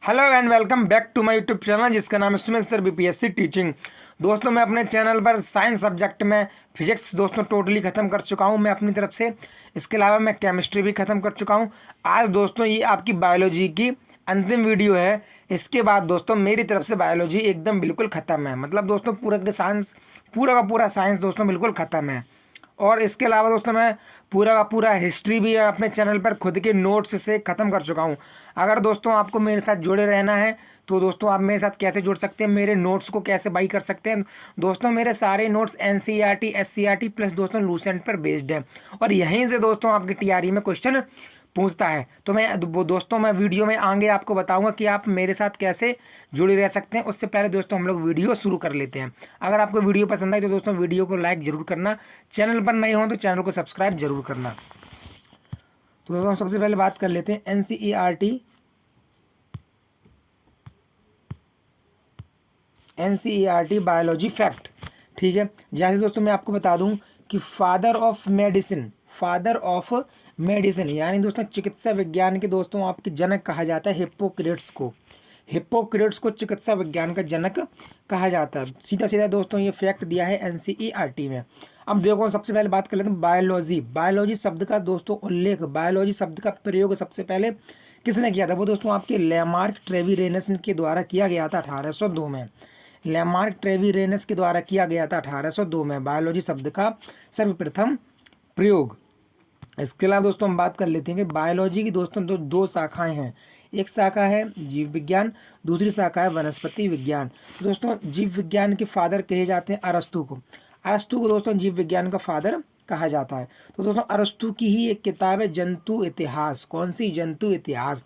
Hello and welcome back to my YouTube channel जिसका नाम है सुमेश सर बीपीएससी टीचिंग। दोस्तों मैं अपने चैनल पर साइंस सब्जेक्ट में फिजिक्स दोस्तों टोटली ख़त्म कर चुका हूं मैं अपनी तरफ से। इसके अलावा मैं केमिस्ट्री भी ख़त्म कर चुका हूं। आज दोस्तों ये आपकी बायोलॉजी की अंतिम वीडियो है। इसके बाद दोस्तों मेरी तरफ से बायोलॉजी एकदम बिल्कुल ख़त्म है। मतलब दोस्तों पूरा का पूरा साइंस दोस्तों बिल्कुल ख़त्म है। और इसके अलावा दोस्तों मैं पूरा का पूरा हिस्ट्री भी अपने चैनल पर खुद के नोट्स से ख़त्म कर चुका हूँ। अगर दोस्तों आपको मेरे साथ जुड़े रहना है तो दोस्तों आप मेरे साथ कैसे जुड़ सकते हैं, मेरे नोट्स को कैसे बाई कर सकते हैं। दोस्तों मेरे सारे नोट्स एनसीईआरटी एससीईआरटी प्लस दोस्तों लूसेंट पर बेस्ड है और यहीं से दोस्तों आपकी टीआरई में क्वेश्चन पूछता है। तो मैं वीडियो में आगे आपको बताऊंगा कि आप मेरे साथ कैसे जुड़े रह सकते हैं। उससे पहले दोस्तों हम लोग वीडियो शुरू कर लेते हैं। अगर आपको वीडियो पसंद आए तो दोस्तों वीडियो को लाइक जरूर करना, चैनल पर नए हो तो चैनल को सब्सक्राइब जरूर करना। तो दोस्तों हम सबसे पहले बात कर लेते हैं एनसीईआरटी बायोलॉजी फैक्ट। ठीक है, जैसे दोस्तों मैं आपको बता दूं कि फादर ऑफ मेडिसिन यानी दोस्तों चिकित्सा विज्ञान के दोस्तों आपके जनक कहा जाता है हिप्पोक्रेट्स को चिकित्सा विज्ञान का जनक कहा जाता है। सीधा सीधा दोस्तों ये फैक्ट दिया है एनसीईआरटी में। अब देखो सबसे पहले बात कर लेते हैं बायोलॉजी शब्द का दोस्तों उल्लेख, बायोलॉजी शब्द का प्रयोग सबसे पहले किसने किया था? वो दोस्तों आपके लेमार्क ट्रेविरेनस के द्वारा किया गया था 1802 में। लेमार्क ट्रेविरेनस के द्वारा किया गया था 1802 में बायोलॉजी शब्द का सर्वप्रथम प्रयोग। इसके अलावा दोस्तों हम बात कर लेते हैं कि बायोलॉजी की दोस्तों दो शाखाएं हैं। एक शाखा है जीव विज्ञान, दूसरी शाखा है वनस्पति विज्ञान। दोस्तों जीव विज्ञान के फादर कहे जाते हैं अरस्तु को दोस्तों जीव विज्ञान का फादर कहा जाता है। तो दोस्तों अरस्तु की ही एक किताब है जंतु इतिहास। कौन सी? जंतु इतिहास।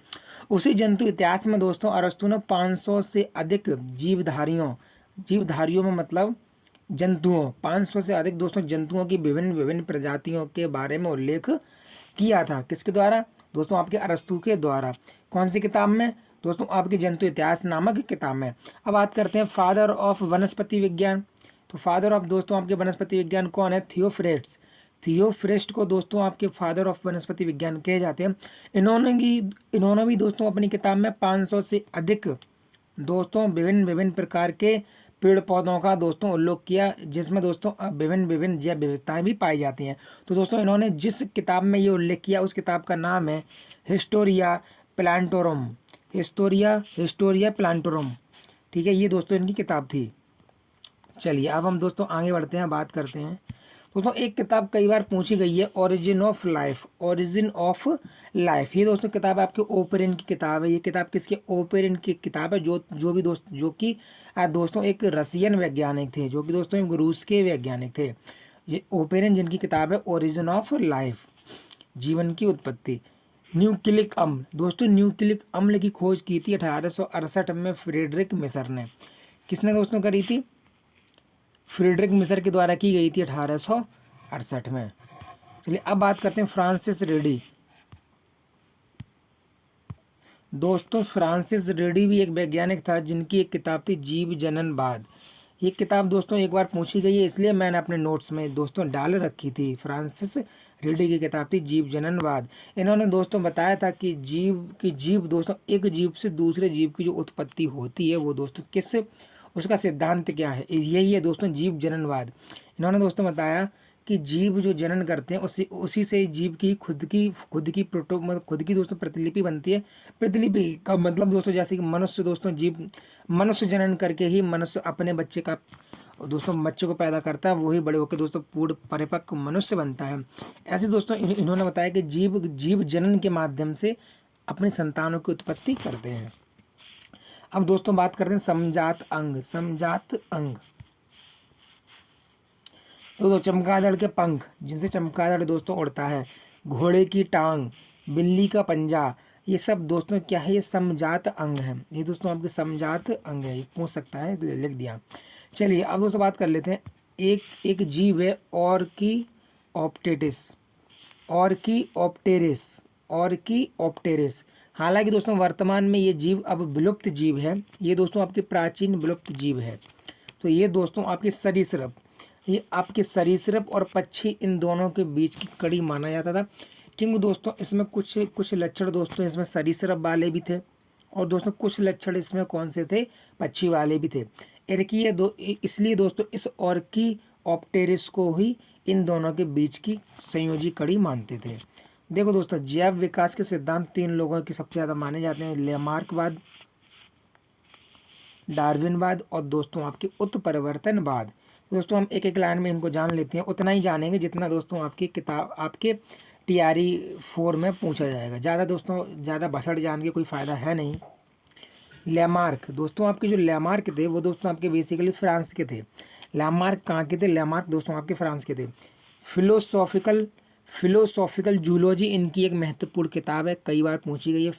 उसी जंतु इतिहास में दोस्तों अरस्तु ने 500 से अधिक जीवधारियों में मतलब जंतुओं 500 से अधिक दोस्तों जंतुओं की विभिन्न प्रजातियों के बारे में उल्लेख किया था। किसके द्वारा? दोस्तों आपके अरस्तु के द्वारा। कौन सी किताब में? दोस्तों आपके जंतु इतिहास नामक किताब में। अब बात करते हैं फादर ऑफ वनस्पति विज्ञान। तो फादर ऑफ दोस्तों आपके वनस्पति विज्ञान कौन है? थियोफ्रेस्ट को दोस्तों आपके फादर ऑफ वनस्पति विज्ञान कहे जाते हैं। इन्होंने भी दोस्तों अपनी किताब में 500 से अधिक दोस्तों विभिन्न प्रकार के पेड़ पौधों का दोस्तों उल्लेख किया, जिसमें दोस्तों विभिन्न जैव विविधताएं भी पाई जाती हैं। तो दोस्तों इन्होंने जिस किताब में ये उल्लेख किया उस किताब का नाम है हिस्टोरिया प्लांटोरम। ठीक है, ये दोस्तों इनकी किताब थी। चलिए अब हम दोस्तों आगे बढ़ते हैं, बात करते हैं। दोस्तों एक किताब कई बार पूछी गई है ओरिजिन ऑफ लाइफ। ये दोस्तों किताब आपके ओपेरिन की किताब है। ये किताब किसके? ओपेरिन की किताब है, जो कि दोस्तों एक रसियन वैज्ञानिक थे, जो कि दोस्तों एक रूस के वैज्ञानिक थे। ये ओपेरिन जिनकी किताब है ओरिजिन ऑफ लाइफ, जीवन की उत्पत्ति। न्यूक्लिक अम्ल। दोस्तों न्यूक्लिक अम्ल की खोज की थी 1868 में फ्रेडरिक मिसर ने। किसने दोस्तों करी थी? फ्रेडरिक मिसर के द्वारा की गई थी 1868 में। चलिए अब बात करते हैं फ्रांसिस रेडी। दोस्तों फ्रांसिस रेडी भी एक वैज्ञानिक था जिनकी एक किताब थी जीव जननवाद। ये किताब दोस्तों एक बार पूछी गई है, इसलिए मैंने अपने नोट्स में दोस्तों डाल रखी थी। फ्रांसिस रेडी की किताब थी जीव जननवाद। इन्होंने दोस्तों बताया था कि जीव दोस्तों एक जीव से दूसरे जीव की जो उत्पत्ति होती है वो दोस्तों उसका सिद्धांत क्या है? यही है दोस्तों जीव जननवाद। इन्होंने दोस्तों बताया कि जीव जो जनन करते हैं उसी से जीव की खुद की दोस्तों प्रतिलिपि बनती है। प्रतिलिपि का मतलब दोस्तों जैसे कि मनुष्य जनन करके ही मनुष्य अपने बच्चे को पैदा करता है, वही बड़े होकर दोस्तों पूर्ण परिपक्व मनुष्य बनता है। ऐसे दोस्तों इन्होंने बताया कि जीव जनन के माध्यम से अपनी संतानों की उत्पत्ति करते हैं। अब दोस्तों बात करते हैं समजात अंग। तो चमगादड़ के पंख, जिनसे चमगादड़ दोस्तों उड़ता है, घोड़े की टांग, बिल्ली का पंजा, ये सब दोस्तों क्या है? ये समजात अंग है। ये दोस्तों आपके समजात अंग है, ये पूछ सकता है तो लिख दिया। चलिए अब दोस्तों बात कर लेते हैं। एक जीव है ऑर्कीऑप्टेरिस। हालांकि दोस्तों वर्तमान में ये जीव अब विलुप्त जीव है। ये दोस्तों आपके प्राचीन विलुप्त जीव है। तो ये दोस्तों आपके सरीसृप और पक्षी इन दोनों के बीच की कड़ी माना जाता था, क्योंकि दोस्तों इसमें कुछ लक्षण दोस्तों इसमें सरीसृप वाले भी थे और दोस्तों कुछ लक्षण इसमें कौन से थे, पक्षी वाले भी थे। इरकी इसलिए दोस्तों इस ऑर्की ऑप्टेरिस को ही इन दोनों के बीच की संयोजी कड़ी मानते थे। देखो दोस्तों, जैव विकास के सिद्धांत 3 लोगों के सबसे ज़्यादा माने जाते हैं, लेमार्कवाद, डार्विनवाद और दोस्तों आपके उत्परिवर्तनवाद। दोस्तों हम एक एक लाइन में इनको जान लेते हैं, उतना ही जानेंगे जितना दोस्तों आपकी किताब आपके TRE 4 में पूछा जाएगा। ज़्यादा दोस्तों ज़्यादा भसड़ जान के कोई फ़ायदा है नहीं। लैमार्क, दोस्तों आपके जो लैमार्क थे वो दोस्तों आपके बेसिकली फ्रांस के थे। लैमार्क कहाँ के थे, लैमार्क दोस्तों आपके फ्रांस के थे। फिलोसॉफिकल जूलॉजी इनकी एक महत्वपूर्ण किताब है, कई बार पूछी गई है।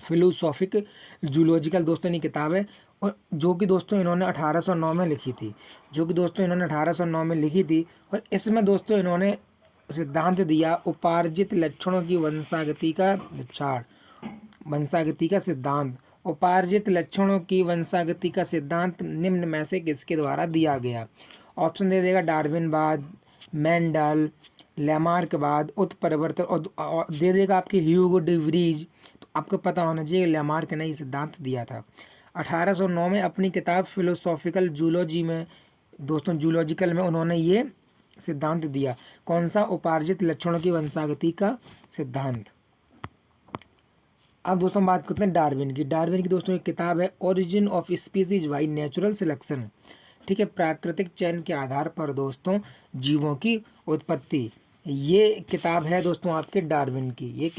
फिलोसॉफिक जूलॉजिकल दोस्तों इनकी किताब है, और जो कि दोस्तों इन्होंने 1809 में लिखी थी, और इसमें दोस्तों इन्होंने सिद्धांत दिया उपार्जित लक्षणों की वंशागति का सिद्धांत। उपार्जित लक्षणों की वंशागति का सिद्धांत निम्न में से किसके द्वारा दिया गया। ऑप्शन दे देगा डार्विनवाद, मेंडल, लैमार्कवाद, उत्परिवर्तन, और दे देगा आपके ह्यूगो डी व्रीज। तो आपको पता होना चाहिए लैमार्क ने ये सिद्धांत दिया था 1809 में अपनी किताब फिलोसॉफिकल जूलॉजी में। दोस्तों जूलॉजिकल में उन्होंने ये सिद्धांत दिया, कौन सा, उपार्जित लक्षणों की वंशागति का सिद्धांत। अब दोस्तों बात करते हैं डार्विन की। दोस्तों एक किताब है origin of species by natural selection, ठीक है, प्राकृतिक चयन के आधार पर दोस्तों जीवों की उत्पत्ति। ये किताब है दोस्तों आपके डार्विन की,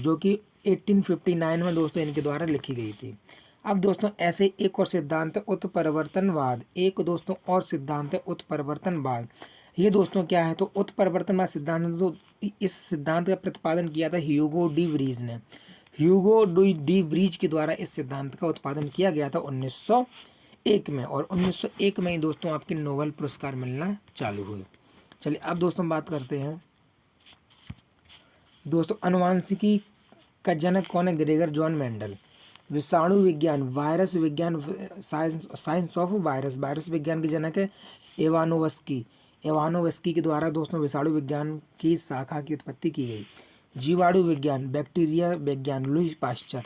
जो कि 1859 में दोस्तों इनके द्वारा लिखी गई थी। अब दोस्तों ऐसे एक और सिद्धांत है उत्परिवर्तनवाद, ये दोस्तों क्या है, तो उत्परिवर्तनवाद सिद्धांत, तो इस सिद्धांत का प्रतिपादन किया था ह्यूगो डी व्रीज ने। के द्वारा इस सिद्धांत का उत्पादन किया गया था 1901 में, और 1901 में ही दोस्तों आपके नोबेल पुरस्कार मिलना चालू हुए। चलिए अब दोस्तों बात करते हैं दोस्तों अनुवांशिकी का जनक कौन है, ग्रेगर जॉन मेंडल। विषाणु विज्ञान, वायरस विज्ञान, साइंस ऑफ वायरस विज्ञान के जनक है एवानोवस्की के द्वारा दोस्तों विषाणु विज्ञान की शाखा की उत्पत्ति की गई। जीवाणु विज्ञान, बैक्टीरिया विज्ञान, लुई पाश्चर।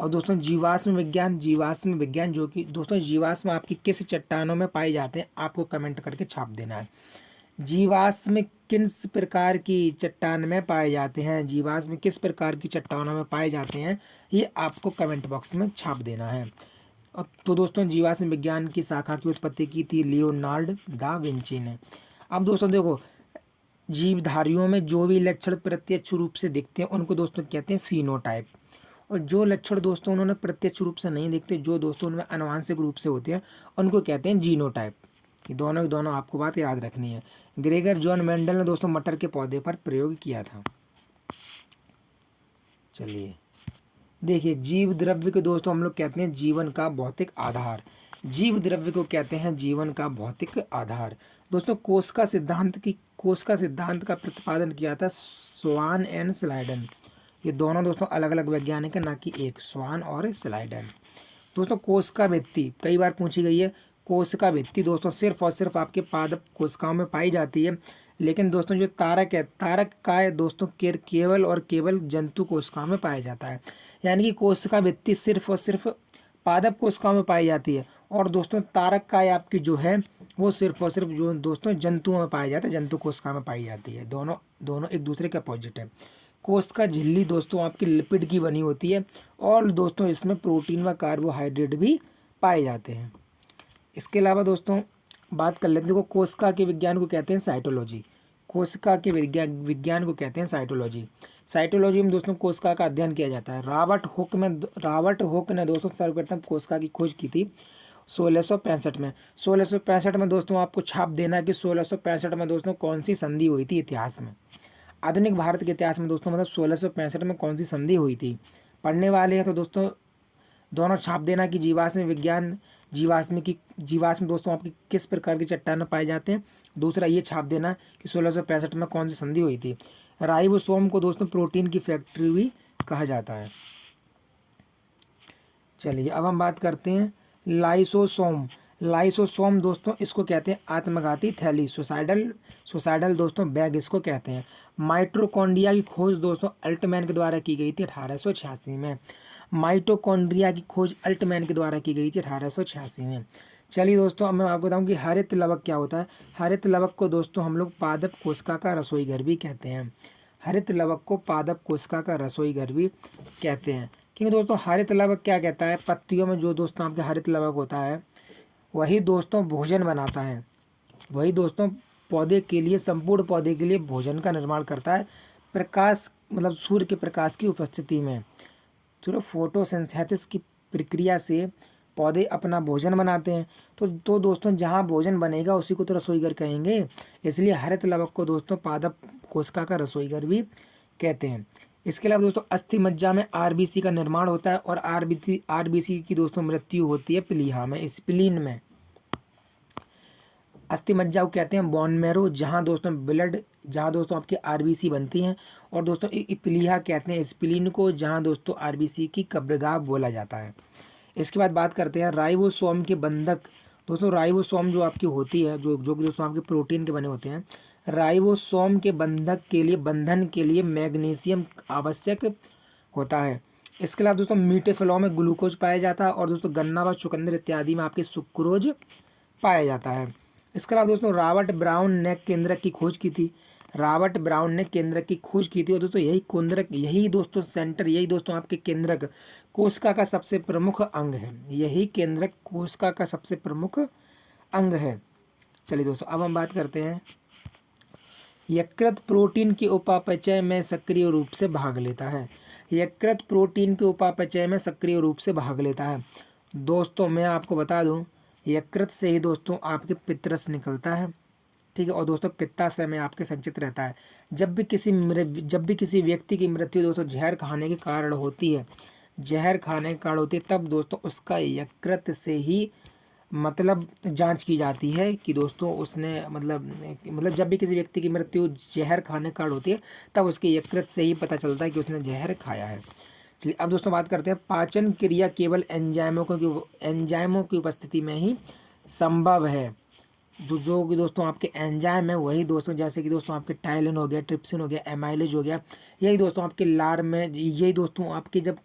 और दोस्तों जीवाश्म विज्ञान, जो कि दोस्तों जीवाश्म आपकी किस चट्टानों में पाए जाते हैं, आपको कमेंट करके छाप देना है। जीवाश्म किस प्रकार की चट्टान में पाए जाते हैं, ये आपको कमेंट बॉक्स में छाप देना है। तो दोस्तों जीवाश्म विज्ञान की शाखा की उत्पत्ति की थी लियोनार्ड दा विंची ने। अब दोस्तों देखो, जीवधारियों में जो भी लक्षण प्रत्यक्ष रूप से दिखते हैं उनको दोस्तों कहते हैं फिनोटाइप, और जो लक्षण दोस्तों उन्होंने प्रत्यक्ष रूप से नहीं दिखते, जो दोस्तों उनमें आनुवंशिक रूप से होते हैं, उनको कहते हैं जीनोटाइप। ये दोनों आपको बात याद रखनी है। ग्रेगर जॉन मेंडल ने दोस्तों मटर के पौधे पर प्रयोग किया था। चलिए देखिए, जीव द्रव्य को दोस्तों हम लोग कहते हैं जीवन का भौतिक आधार। दोस्तों कोश का सिद्धांत का प्रतिपादन किया था स्वान एंड स्लाइडन। ये दोनों दोस्तों अलग अलग वैज्ञानिक है, ना कि एक, स्वान और स्लाइडन। दोस्तों कोश का भित्ति कई बार पूछी गई है। कोश का भित्ति दोस्तों सिर्फ और सिर्फ आपके पादप कोशिकाओं में पाई जाती है, लेकिन दोस्तों जो तारक का है दोस्तों केवल जंतु कोशिकाओं में पाया जाता है। यानी कि कोशिका भित्ति सिर्फ और सिर्फ पादप कोशिकाओं में पाई जाती है, और दोस्तों तारक का आपकी जो है वो सिर्फ और सिर्फ जो दोस्तों जंतुओं में पाया जाता है, जंतु कोशिका में पाई जाती है। दोनों एक दूसरे के अपोजिट है। कोशिका झिल्ली दोस्तों आपकी लिपिड की बनी होती है, और दोस्तों इसमें प्रोटीन व कार्बोहाइड्रेट भी पाए जाते हैं। इसके अलावा दोस्तों बात कर लेते हैं, देखो कोशिका के विज्ञान को कहते हैं साइटोलॉजी। साइटोलॉजी में दोस्तों कोशिका का अध्ययन किया जाता है। रॉबर्ट हुक ने दोस्तों सर्वप्रथम कोशिका की खोज की थी 1665 में। 1665 में दोस्तों आपको छाप देना है कि 1665 में दोस्तों कौन सी संधि हुई थी इतिहास में, आधुनिक भारत के इतिहास में दोस्तों, मतलब 1665 में कौन सी संधि हुई थी, पढ़ने वाले हैं तो दोस्तों दोनों छाप देना कि जीवाश्म दोस्तों आपकी किस प्रकार की चट्टान पाए जाते हैं। दूसरा ये छाप देना कि 1665 में कौन सी संधि हुई थी। राइबोसोम को दोस्तों प्रोटीन की फैक्ट्री भी कहा जाता है। चलिए अब हम बात करते हैं लाइसोसोम। लाइसोसोम दोस्तों इसको कहते हैं आत्मघाती थैली, सुसाइडल दोस्तों बैग इसको कहते हैं। माइटोकॉन्ड्रिया की खोज दोस्तों अल्टमैन के द्वारा की गई थी 1886 में। माइटोकॉन्ड्रिया की खोज अल्टमैन के द्वारा की गई थी 1886 में। चलिए दोस्तों, अब मैं आपको बताऊं कि हरित लवक क्या होता है। हरित लवक को दोस्तों हम लोग पादप कोशिका का रसोई घर भी कहते हैं। हरित लवक को पादप कोशिका का रसोई घर भी कहते हैं, क्योंकि दोस्तों हरित लवक क्या कहता है, पत्तियों में जो दोस्तों आपके हरित लवक होता है वही दोस्तों भोजन बनाता है, वही दोस्तों पौधे के लिए, संपूर्ण पौधे के लिए भोजन का निर्माण करता है। प्रकाश मतलब सूर्य के प्रकाश की उपस्थिति में सिर्फ फोटोसिंथेसिस की प्रक्रिया से पौधे अपना भोजन बनाते हैं। तो दोस्तों जहाँ भोजन बनेगा उसी को तो रसोई घर कहेंगे, इसलिए हरित लवक को दोस्तों पादप कोशिका का रसोई घर भी कहते हैं। इसके अलावा दोस्तों अस्थि मज्जा में आरबीसी का निर्माण होता है और आरबीसी की दोस्तों मृत्यु होती है प्लीहा में, स्प्लीन में। अस्थि मज्जा को कहते हैं बोन मैरो, जहाँ दोस्तों आपकी आरबीसी बनती हैं। और दोस्तों प्लीहा कहते हैं स्प्लीन को, जहाँ दोस्तों आरबीसी की कब्रगाह बोला जाता है। इसके बाद बात करते हैं राइबोसोम के बंधक। दोस्तों राइबोसोम जो आपकी होती है, जो दोस्तों आपके प्रोटीन के बने होते हैं, राइबोसोम के बंधन के लिए मैग्नीशियम आवश्यक होता है। इसके अलावा दोस्तों मीठे फलों में ग्लूकोज पाया जाता है और दोस्तों गन्ना व चुकंदर इत्यादि में आपके सुक्रोज पाया जाता है। इसके अलावा दोस्तों रॉबर्ट ब्राउन ने केंद्रक की खोज की थी। और दोस्तों यही दोस्तों आपके केंद्रक कोशिका का सबसे प्रमुख अंग है। यही केंद्रक कोशिका का सबसे प्रमुख अंग है। चलिए दोस्तों, अब हम बात करते हैं यकृत प्रोटीन के उपापचय में सक्रिय रूप से भाग लेता है। यकृत प्रोटीन के उपापचय में सक्रिय रूप से भाग लेता है। दोस्तों मैं आपको बता दूं, यकृत से ही दोस्तों आपके पित्तरस निकलता है, ठीक है, और दोस्तों पित्ताशय में आपके संचित रहता है। जब भी किसी व्यक्ति की मृत्यु दोस्तों जहर खाने के कारण होती है, तब दोस्तों उसका यकृत से ही मतलब जांच की जाती है कि दोस्तों उसने मतलब जब भी किसी व्यक्ति की मृत्यु जहर खाने के कारण होती है, तब उसके यकृत से ही पता चलता है कि उसने जहर खाया है। चलिए अब दोस्तों बात करते हैं पाचन क्रिया केवल एंजाइमों की उपस्थिति में ही संभव है। जो कि दोस्तों आपके एंजाइम है वही दोस्तों, जैसे कि दोस्तों आपके टाइलिन हो गया, ट्रिप्सिन हो गया, एमाइलेज हो गया, यही दोस्तों आपके लार में, यही दोस्तों आपके जब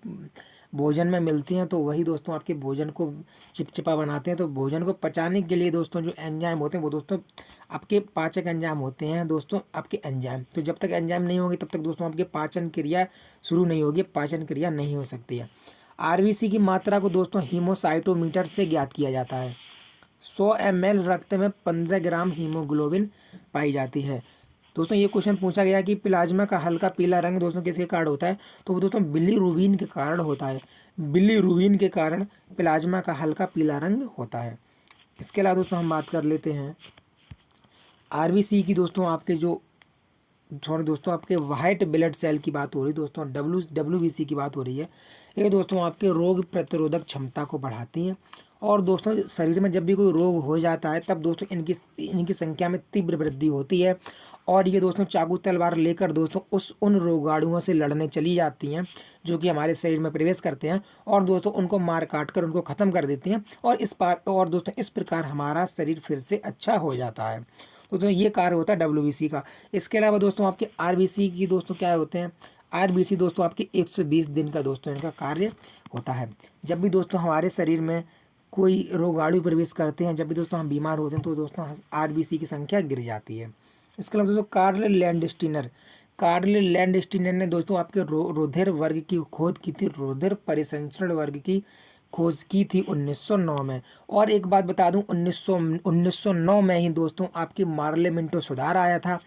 भोजन में मिलती हैं तो वही दोस्तों आपके भोजन को चिपचिपा बनाते हैं। तो भोजन को पचाने के लिए दोस्तों जो एंजाइम होते हैं वो दोस्तों आपके पाचक एंजाइम होते हैं दोस्तों आपके एंजाइम। तो जब तक एंजाइम नहीं होंगे तब तक दोस्तों आपके पाचन क्रिया शुरू नहीं होगी, पाचन क्रिया नहीं हो सकती है। आरबीसी की मात्रा को दोस्तों हीमोसाइटोमीटर से ज्ञात किया जाता है। 100 ml रक्त में 15 ग्राम हीमोग्लोबिन पाई जाती है। दोस्तों ये क्वेश्चन पूछा गया कि प्लाज्मा का हल्का पीला रंग दोस्तों किसके कारण होता है, तो वो दोस्तों बिलीरुबिन के कारण होता है। बिलीरुबिन के कारण प्लाज्मा का हल्का पीला रंग होता है। इसके अलावा दोस्तों हम बात कर लेते हैं आरबीसी की। दोस्तों आपके दोस्तों आपके वाइट ब्लड सेल की बात हो रही है दोस्तों, डब्ल्यूबीसी की बात हो रही है। ये दोस्तों आपके रोग प्रतिरोधक क्षमता को बढ़ाती हैं। और दोस्तों शरीर में जब भी कोई रोग हो जाता है तब दोस्तों इनकी संख्या में तीव्र वृद्धि होती है और ये दोस्तों चाकू तलवार लेकर दोस्तों उन रोगाणुओं से लड़ने चली जाती हैं जो कि हमारे शरीर में प्रवेश करते हैं और दोस्तों उनको मार काट कर उनको ख़त्म कर देती हैं। और दोस्तों इस प्रकार हमारा शरीर फिर से अच्छा हो जाता है। दोस्तों ये कार्य होता है डब्ल्यूबीसी का। इसके अलावा दोस्तों आपके आरबीसी की दोस्तों क्या होते हैं, आरबीसी दोस्तों आपके 120 दिन का दोस्तों इनका कार्य होता है। जब भी दोस्तों हमारे शरीर में कोई रोगाणु प्रवेश करते हैं, जब भी दोस्तों हम बीमार होते हैं तो दोस्तों आरबीसी की संख्या गिर जाती है। इसके अलावा दोस्तों कार्ल लैंडस्टीनर ने दोस्तों आपके रुधिर वर्ग की खोज की थी, रुधिर परिसंचरण वर्ग की खोज की थी 1909 में। और एक बात बता दूं, 1909 में ही दोस्तों आपकी मार्ले मिंटो सुधार आया था।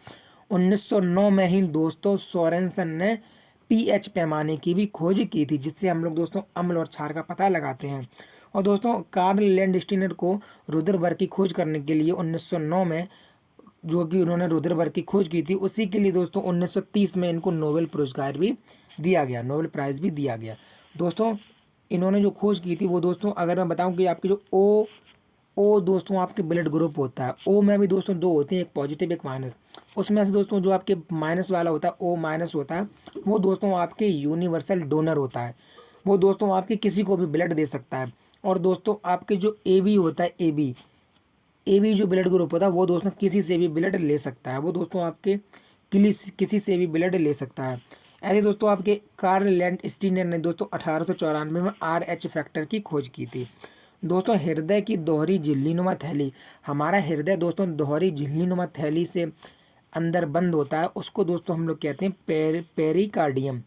1909 में ही दोस्तों सोरेनसन ने पीएच पैमाने की भी खोज की थी, जिससे हम लोग दोस्तों अम्ल और क्षार का पता लगाते हैं। और दोस्तों कार्ल लैंडस्टीनर को रुधिर वर्ग की खोज करने के लिए 1909 में जो कि उन्होंने रुधिर वर्ग की खोज की थी, उसी के लिए दोस्तों 1930 में इनको नोबेल पुरस्कार भी दिया गया, नोबेल प्राइज़ भी दिया गया। दोस्तों इन्होंने जो खोज की थी वो दोस्तों अगर मैं बताऊं कि आपकी जो ओ दोस्तों आपके ब्लड ग्रुप होता है, ओ में भी दोस्तों 2 होते हैं, एक पॉजिटिव एक माइनस। उसमें से दोस्तों जो आपके माइनस वाला होता है, ओ माइनस होता है, वो दोस्तों आपके यूनिवर्सल डोनर होता है। वो दोस्तों आपके किसी को भी ब्लड दे सकता है। और दोस्तों आपके जो ए बी होता है, ए बी जो ब्लड ग्रुप होता है वो दोस्तों किसी से भी ब्लड ले सकता है, वो दोस्तों आपके किसी से भी ब्लड ले सकता है। ऐसे दोस्तों आपके कार्ल लैंडस्टीनर ने दोस्तों 1894 में RH फैक्टर की खोज की थी। दोस्तों हृदय की दोहरी झिल्लीनुमा थैली, हमारा हृदय दोस्तों दोहरी झिल्लीनुमा थैली से अंदर बंद होता है, उसको दोस्तों हम लोग कहते हैं पेरिकार्डियम।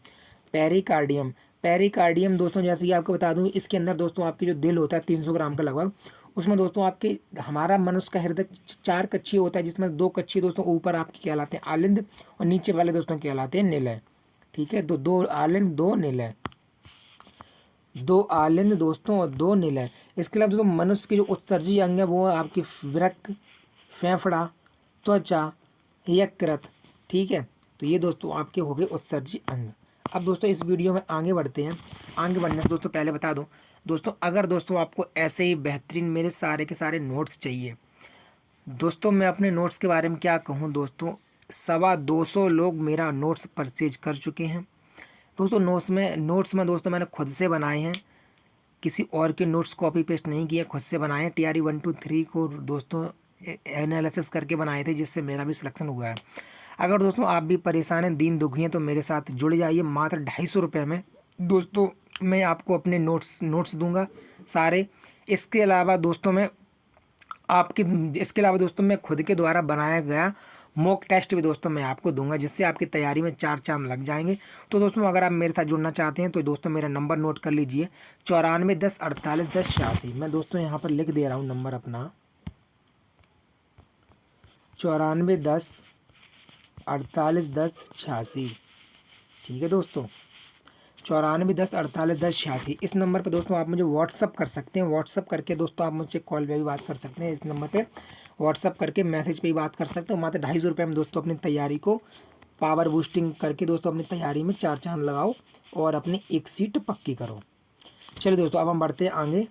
पेरिकार्डियम पेरिकार्डियम दोस्तों जैसे कि आपको बता दूं, इसके अंदर दोस्तों आपके जो दिल होता है 300 ग्राम का लगभग, उसमें दोस्तों आपके हमारा मनुष्य का हृदय 4 कक्षीय होता है, जिसमें 2 कक्षीय दोस्तों ऊपर आपके कहलाते हैं आलिंद और नीचे वाले दोस्तों कहलाते हैं निलय। ठीक है, तो 2 आलिंद 2 निलय, 2 आलिंद दोस्तों और 2 निलय। इसके अलावा दोस्तों मनुष्य के जो उत्सर्जी अंग है वो आपकी वृक्क, फेफड़ा, त्वचा, यकृत। ठीक है, तो ये दोस्तों आपके हो गए उत्सर्जी अंग। अब दोस्तों इस वीडियो में आगे बढ़ते हैं। आगे बढ़ने से दोस्तों पहले बता दूं दोस्तों, अगर दोस्तों आपको ऐसे ही बेहतरीन मेरे सारे के सारे नोट्स चाहिए, दोस्तों मैं अपने नोट्स के बारे में क्या कहूं दोस्तों, 225 लोग मेरा नोट्स परचेज कर चुके हैं दोस्तों। नोट्स में दोस्तों मैंने खुद से बनाए हैं, किसी और के नोट्स कॉपी पेस्ट नहीं किए, खुद से बनाए हैं। TRE 1 2 3 को दोस्तों एनालिसिस करके बनाए थे, जिससे मेरा भी सिलेक्शन हुआ है। अगर दोस्तों आप भी परेशान हैं, दीन दुखी हैं, तो मेरे साथ जुड़ जाइए। मात्र 250 रुपये में दोस्तों मैं आपको अपने नोट्स दूंगा सारे। इसके अलावा दोस्तों मैं खुद के द्वारा बनाया गया मॉक टेस्ट भी दोस्तों मैं आपको दूंगा, जिससे आपकी तैयारी में 4 चांद लग जाएंगे। तो दोस्तों अगर आप मेरे साथ जुड़ना चाहते हैं तो दोस्तों मेरा नंबर नोट कर लीजिए, 94 10 48 10 86। मैं दोस्तों यहाँ पर लिख दे रहा हूँ नंबर अपना, 94 10 48 10 86। ठीक है दोस्तों, 94 10 48 10 86। इस नंबर पर दोस्तों आप मुझे व्हाट्सअप कर सकते हैं। व्हाट्सअप करके दोस्तों आप मुझसे कॉल पे भी बात कर सकते हैं, इस नंबर पे व्हाट्सअप करके मैसेज पे भी बात कर सकते हो। मात्र 250 रुपये में दोस्तों अपनी तैयारी को पावर बूस्टिंग करके दोस्तों अपनी तैयारी में 4 चांद लगाओ और अपनी एक सीट पक्की करो। चलिए दोस्तों अब हम बढ़ते हैं आगे।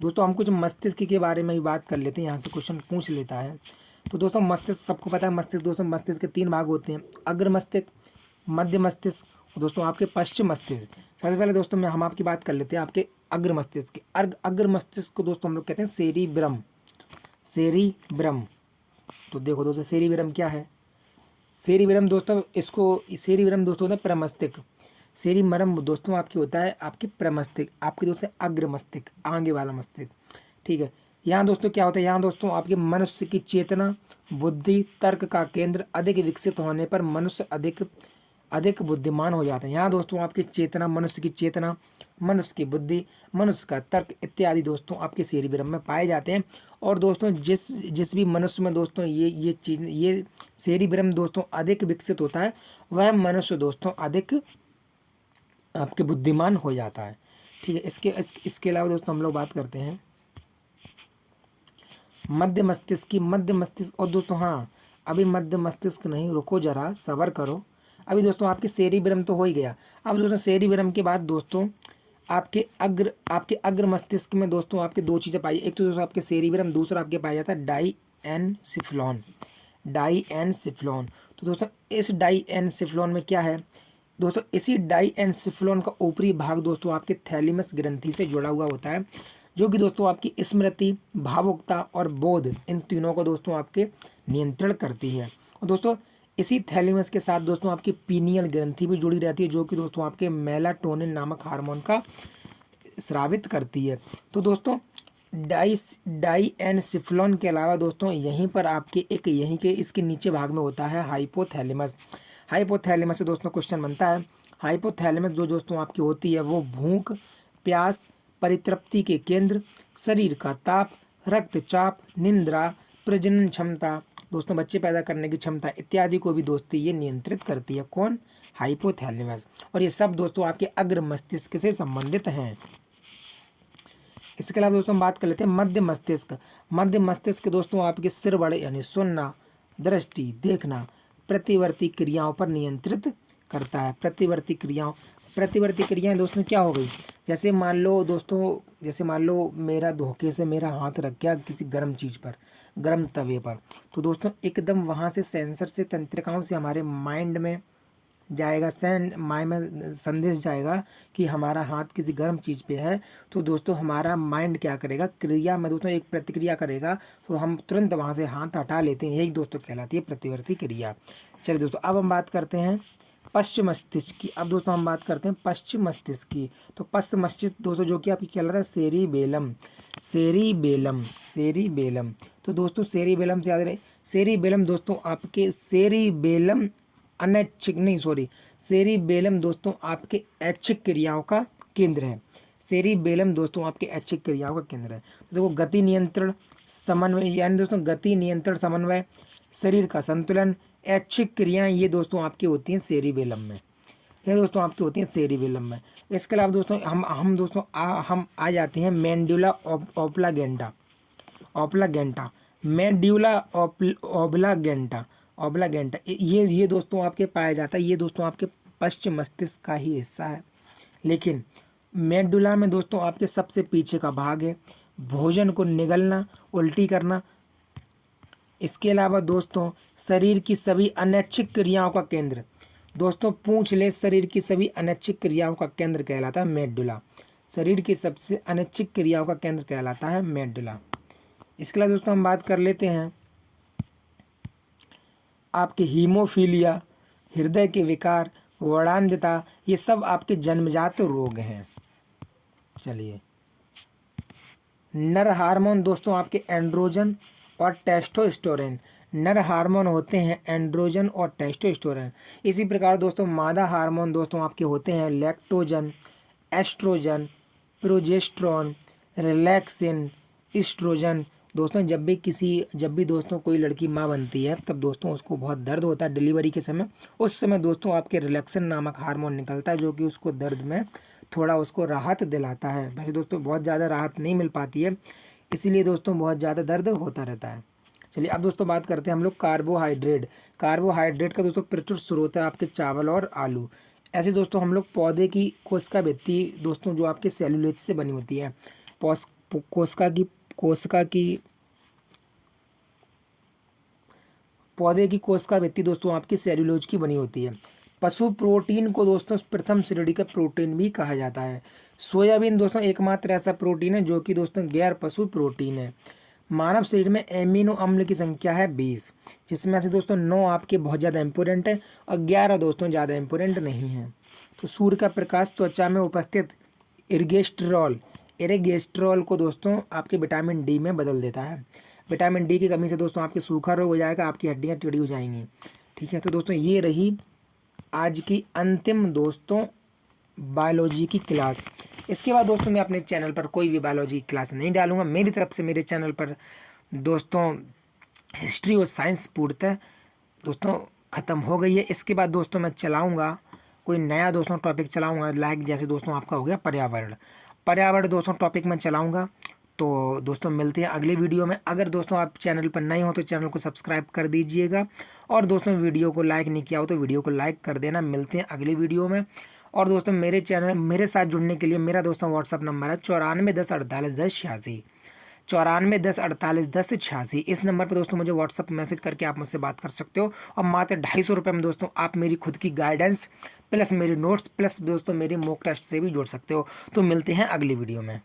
दोस्तों हम कुछ मस्तिष्क के बारे में भी बात कर लेते हैं, यहाँ से क्वेश्चन पूछ लेता है। तो दोस्तों मस्तिष्क सबको पता है, मस्तिष्क के 3 भाग होते हैं, अग्र मस्तिष्क, मध्य मस्तिष्क, दोस्तों आपके पश्चिम मस्तिष्क। सबसे पहले दोस्तों हम आपकी बात कर लेते हैं आपके अग्र मस्तिष्क की। अग्र मस्तिष्क को दोस्तों हम लोग कहते हैं सेरिब्रम। तो देखो दोस्तों सेरिब्रम क्या है, सेरिब्रम दोस्तों होता है प्रमस्तिष्क। सेरिब्रम दोस्तों आपकी होता है आपके प्रमस्तिष्क, आपके दोस्तों अग्र मस्तिष्क, आगे वाला मस्तिष्क। ठीक है, यहाँ दोस्तों क्या होता है, यहाँ दोस्तों आपके मनुष्य की चेतना, बुद्धि, तर्क का केंद्र अधिक विकसित होने पर मनुष्य अधिक बुद्धिमान हो जाते हैं। यहाँ दोस्तों आपकी चेतना, मनुष्य की चेतना, मनुष्य की बुद्धि, मनुष्य का तर्क इत्यादि दोस्तों आपके सेरिब्रम में पाए जाते हैं। और दोस्तों जिस भी मनुष्य में दोस्तों ये सेरिब्रम दोस्तों अधिक विकसित होता है, वह मनुष्य दोस्तों अधिक आपके बुद्धिमान हो जाता है। ठीक है, इसके अलावा दोस्तों हम लोग बात करते हैं मध्य मस्तिष्क की। मध्य मस्तिष्क, और दोस्तों हाँ अभी मध्य मस्तिष्क नहीं, रुको जरा सब्र करो। अभी दोस्तों आपके सेरिब्रम तो हो ही गया। अब दोस्तों सेरिब्रम के बाद दोस्तों आपके अग्र मस्तिष्क में दोस्तों आपके 2 चीज़ें पाई, एक तो दोस्तों आपके सेरिब्रम, दूसरा आपके पाया जाता है डाईएनसिफ्लॉन। तो दोस्तों इस डाईएनसिफ्लॉन में क्या है दोस्तों, इसी डाईएनसिफ्लॉन का ऊपरी भाग दोस्तों आपके थैलेमस ग्रंथि से जुड़ा हुआ होता है, जो कि दोस्तों आपकी स्मृति, भावुकता और बोध, इन तीनों को दोस्तों आपके नियंत्रण करती है। और दोस्तों इसी थैलेमस के साथ दोस्तों आपकी पीनियल ग्रंथि भी जुड़ी रहती है, जो कि दोस्तों आपके मेलाटोनिन नामक हार्मोन का स्रावित करती है। तो दोस्तों डाईएनसिफ्लॉन के अलावा दोस्तों यहीं पर आपके इसके नीचे भाग में होता है हाइपोथैलेमस। हाइपोथैलेमस से दोस्तों क्वेश्चन बनता है, हाइपोथैलेमस जो दोस्तों आपकी होती है वो भूख, प्यास, परितृप्ति के केंद्र, शरीर का ताप, रक्तचाप, निंद्रा, प्रजनन क्षमता, दोस्तों बच्चे पैदा करने की क्षमता इत्यादि को भी दोस्तों ये नियंत्रित करती है। कौन? हाइपोथैलेमस। और ये सब दोस्तों आपके अग्र मस्तिष्क से संबंधित हैं। इसके अलावा दोस्तों हम बात कर लेते हैं मध्य मस्तिष्क। मध्य मस्तिष्क दोस्तों आपके सिर बड़े यानी सुनना, दृष्टि, देखना, प्रतिवर्ती क्रियाओं पर नियंत्रित करता है। प्रतिवर्ती क्रियाएं दोस्तों क्या हो गई, जैसे मान लो मेरा धोखे से मेरा हाथ रख गया किसी गर्म चीज़ पर, गर्म तवे पर, तो दोस्तों एकदम वहाँ से सेंसर से, तंत्रिकाओं से हमारे माइंड में जाएगा, सेंड माइंड में संदेश जाएगा कि हमारा हाथ किसी गर्म चीज़ पे है, तो दोस्तों हमारा माइंड क्या करेगा, क्रिया में दोस्तों एक प्रतिक्रिया करेगा, तो हम तुरंत वहाँ से हाथ हटा लेते हैं। यही दोस्तों कहलाती है प्रतिवर्ती क्रिया। चलिए दोस्तों अब हम बात करते हैं पश्च मस्तिष्क की। अब दोस्तों हम बात करते हैं पश्चिम मस्तिष्क की। तो पश्च मस्तिष्क दोस्तों जो कि आपकी कहलाता है सेरिबेलम, सेरिबेलम, सेरिबेलम। तो दोस्तों सेरिबेलम से याद रहे, सेरिबेलम दोस्तों आपके सेरिबेलम अनैच्छिक नहीं सॉरी सेरिबेलम दोस्तों आपके ऐच्छिक क्रियाओं का केंद्र है। सेरिबेलम दोस्तों आपके ऐच्छिक क्रियाओं का केंद्र है। तो देखो गति नियंत्रण समन्वय, यानी दोस्तों गति नियंत्रण समन्वय, शरीर का संतुलन, ऐच्छिक क्रियाएं, ये दोस्तों आपकी होती हैं सेरिबेलम में। ये दोस्तों आपकी होती हैं सेरिबेलम में। इसके अलावा दोस्तों हम दोस्तों हम आ जाते हैं मेंडुला ओब्लागेंटा, ओब्लागेंटा, मेंड्यूला ओब्लागेंटा, ओब्लागेंटा, ये दोस्तों आपके पाया जाता है। ये दोस्तों आपके पश्चिम मस्तिष्क का ही हिस्सा है, लेकिन मेंडुला में दोस्तों आपके सबसे पीछे का भाग है। भोजन को निगलना, उल्टी करना। इसके अलावा दोस्तों शरीर की सभी अनैच्छिक क्रियाओं का केंद्र, दोस्तों पूंछ ले शरीर की सभी अनैच्छिक क्रियाओं का केंद्र कहलाता है मेडुला। शरीर की सबसे अनैच्छिक क्रियाओं का केंद्र कहलाता है मेडुला। इसके अलावा दोस्तों हम बात कर लेते हैं आपके हीमोफीलिया, हृदय के विकार, वर्णांधता, ये सब आपके जन्मजात रोग हैं। चलिए नर हार्मोन दोस्तों आपके एंड्रोजन और टेस्टोस्टेरोन, नर हार्मोन होते हैं एंड्रोजन और टेस्टोस्टेरोन। इसी प्रकार दोस्तों मादा हार्मोन दोस्तों आपके होते हैं lactogen, oestrogen, progesterone, relaxin, oestrogen. दोस्तों जब भी दोस्तों कोई लड़की माँ बनती है तब दोस्तों उसको बहुत दर्द होता है डिलीवरी के समय। उस समय दोस्तों आपके रिलैक्सिन नामक हार्मोन निकलता है जो कि उसको दर्द में थोड़ा उसको राहत दिलाता है। वैसे दोस्तों बहुत ज़्यादा राहत नहीं मिल पाती है, इसीलिए दोस्तों बहुत ज़्यादा दर्द होता रहता है। चलिए अब दोस्तों बात करते हैं हम लोग कार्बोहाइड्रेट। कार्बोहाइड्रेट का दोस्तों प्रचुर स्रोत है आपके चावल और आलू। ऐसे दोस्तों हम लोग पौधे की कोशिका भित्ति दोस्तों जो आपके सेलुलोज से बनी होती है, पौधे की कोशिका भित्ति दोस्तों आपकी सेलुलोज की बनी होती है। पशु प्रोटीन को दोस्तों प्रथम श्रेणी का प्रोटीन भी कहा जाता है। सोयाबीन दोस्तों एकमात्र ऐसा प्रोटीन है जो कि दोस्तों गैर पशु प्रोटीन है। मानव शरीर में एमिनो अम्ल की संख्या है 20, जिसमें से दोस्तों 9 आपके बहुत ज़्यादा इंपॉर्टेंट है और 11 दोस्तों ज़्यादा इंपॉर्टेंट नहीं है। तो सूर्य का प्रकाश त्वचा में उपस्थित इरेगेस्ट्रॉल को दोस्तों आपके विटामिन डी में बदल देता है। विटामिन डी की कमी से दोस्तों आपके सूखा रोग हो जाएगा, आपकी हड्डियाँ टेढ़ी हो जाएंगी। ठीक है, तो दोस्तों ये रही आज की अंतिम दोस्तों बायोलॉजी की क्लास। इसके बाद दोस्तों मैं अपने चैनल पर कोई भी बायोलॉजी की क्लास नहीं डालूंगा। मेरी तरफ से मेरे चैनल पर दोस्तों हिस्ट्री और साइंस पूर्णतः दोस्तों ख़त्म हो गई है। इसके बाद दोस्तों मैं चलाऊंगा कोई नया दोस्तों टॉपिक चलाऊंगा, लाइक जैसे दोस्तों आपका हो गया पर्यावरण दोस्तों टॉपिक मैं चलाऊँगा। तो दोस्तों मिलते हैं अगले वीडियो में। अगर दोस्तों आप चैनल पर नए हो तो चैनल को सब्सक्राइब कर दीजिएगा और दोस्तों वीडियो को लाइक नहीं किया हो तो वीडियो को लाइक कर देना। मिलते हैं अगले वीडियो में। और दोस्तों मेरे साथ जुड़ने के लिए मेरा दोस्तों व्हाट्सअप नंबर है 9410481086, 9410481086। इस नंबर पर दोस्तों मुझे व्हाट्सअप मैसेज करके आप मुझसे बात कर सकते हो और मात्र 250 रुपये में दोस्तों आप मेरी खुद की गाइडेंस प्लस मेरे नोट्स प्लस दोस्तों मेरे मॉक टेस्ट से भी जुड़ सकते हो। तो मिलते हैं अगली वीडियो में।